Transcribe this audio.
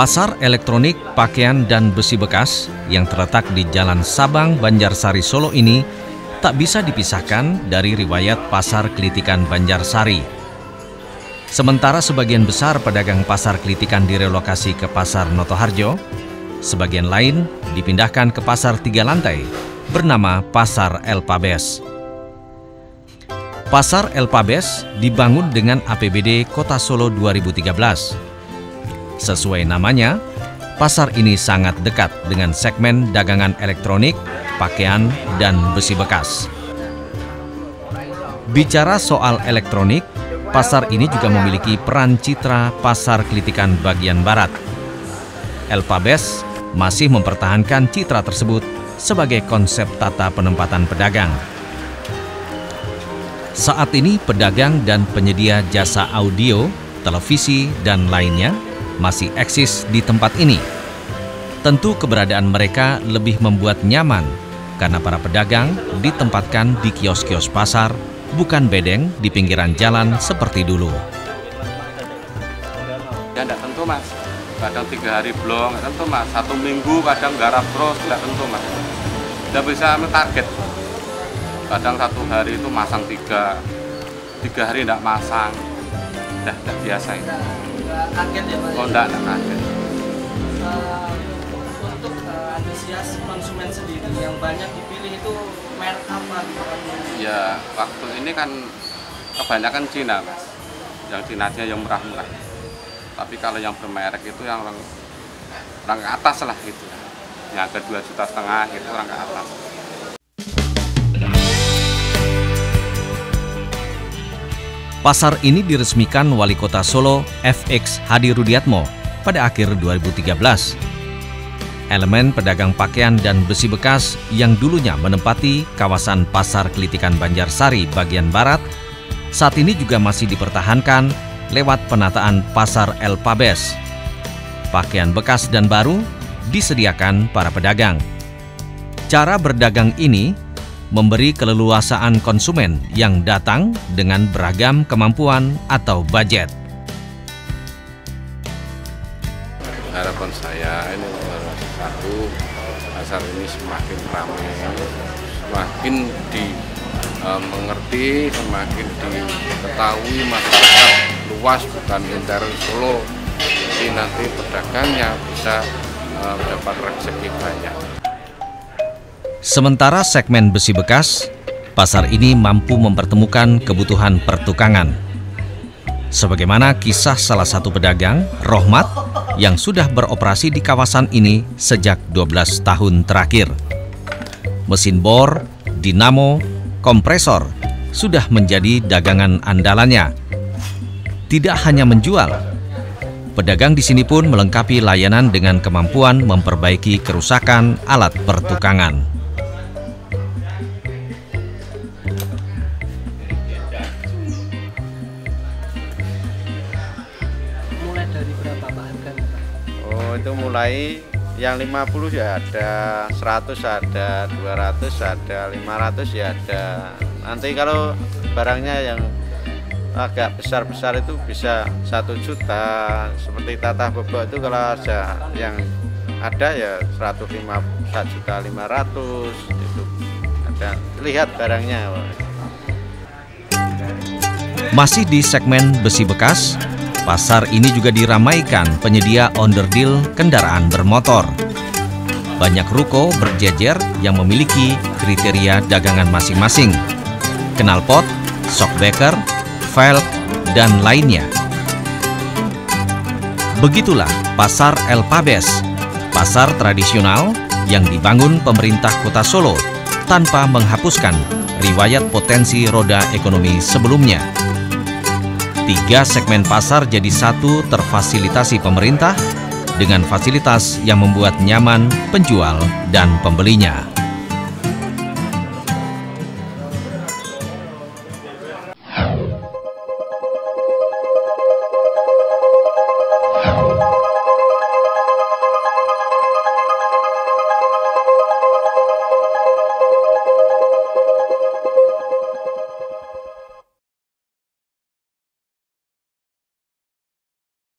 Pasar elektronik, pakaian, dan besi bekas yang terletak di Jalan Sabang, Banjarsari, Solo ini tak bisa dipisahkan dari riwayat Pasar Kelitikan Banjarsari. Sementara sebagian besar pedagang pasar kelitikan direlokasi ke Pasar Notoharjo, sebagian lain dipindahkan ke Pasar 3 lantai bernama Pasar Elpabes. Pasar Elpabes dibangun dengan APBD Kota Solo 2013. Sesuai namanya, pasar ini sangat dekat dengan segmen dagangan elektronik, pakaian, dan besi bekas. Bicara soal elektronik, pasar ini juga memiliki peran citra pasar kelitikan bagian barat. Elpabes masih mempertahankan citra tersebut sebagai konsep tata penempatan pedagang. Saat ini pedagang dan penyedia jasa audio, televisi, dan lainnya masih eksis di tempat ini. Tentu keberadaan mereka lebih membuat nyaman karena para pedagang ditempatkan di kios-kios pasar, bukan bedeng di pinggiran jalan seperti dulu. Ya tidak tentu mas, kadang 3 hari belum, tidak tentu mas, 1 minggu kadang garap terus, tidak tentu mas. Tidak bisa target, kadang 1 hari itu masang 3 hari tidak masang, tidak biasa itu. Kaget ya Pak? Oh enggak kaget. Untuk antusias konsumen sendiri yang banyak dipilih itu merek apa gitu? Ya waktu ini kan kebanyakan Cina mas, yang Cina-nya yang murah-murah. Tapi kalau yang bermerek itu yang orang ke atas lah gitu. Yang ke 2,5 juta gitu orang ke atas. Pasar ini diresmikan Wali Kota Solo FX Hadi Rudiatmo pada akhir 2013. Elemen pedagang pakaian dan besi bekas yang dulunya menempati kawasan Pasar Kelitikan Banjarsari bagian barat, saat ini juga masih dipertahankan lewat penataan Pasar Elpabes. Pakaian bekas dan baru disediakan para pedagang. Cara berdagang ini memberi keleluasaan konsumen yang datang dengan beragam kemampuan atau budget. Harapan saya ini satu, pasar ini semakin ramai, semakin dimengerti, semakin diketahui masyarakat luas, bukan lingkaran Solo. Jadi nanti pedagangnya bisa mendapat rezeki banyak. Sementara segmen besi bekas, pasar ini mampu mempertemukan kebutuhan pertukangan. Sebagaimana kisah salah satu pedagang, Rohmat, yang sudah beroperasi di kawasan ini sejak 12 tahun terakhir. Mesin bor, dinamo, kompresor sudah menjadi dagangan andalannya. Tidak hanya menjual, pedagang di sini pun melengkapi layanan dengan kemampuan memperbaiki kerusakan alat pertukangan. Itu mulai yang 50 ya ada, 100 ada, 200 ada, 500 ya ada. Nanti kalau barangnya yang agak besar-besar itu bisa 1 juta. Seperti tatah bobok itu kalau yang ada ya 1.500.000 itu ada. Lihat barangnya. Masih di segmen besi bekas, pasar ini juga diramaikan penyedia onderdil kendaraan bermotor. Banyak ruko berjejer yang memiliki kriteria dagangan masing-masing. Knalpot, shockbreaker, velg, dan lainnya. Begitulah Pasar Elpabes, pasar tradisional yang dibangun pemerintah Kota Solo tanpa menghapuskan riwayat potensi roda ekonomi sebelumnya. 3 segmen pasar jadi 1 terfasilitasi pemerintah dengan fasilitas yang membuat nyaman penjual dan pembelinya.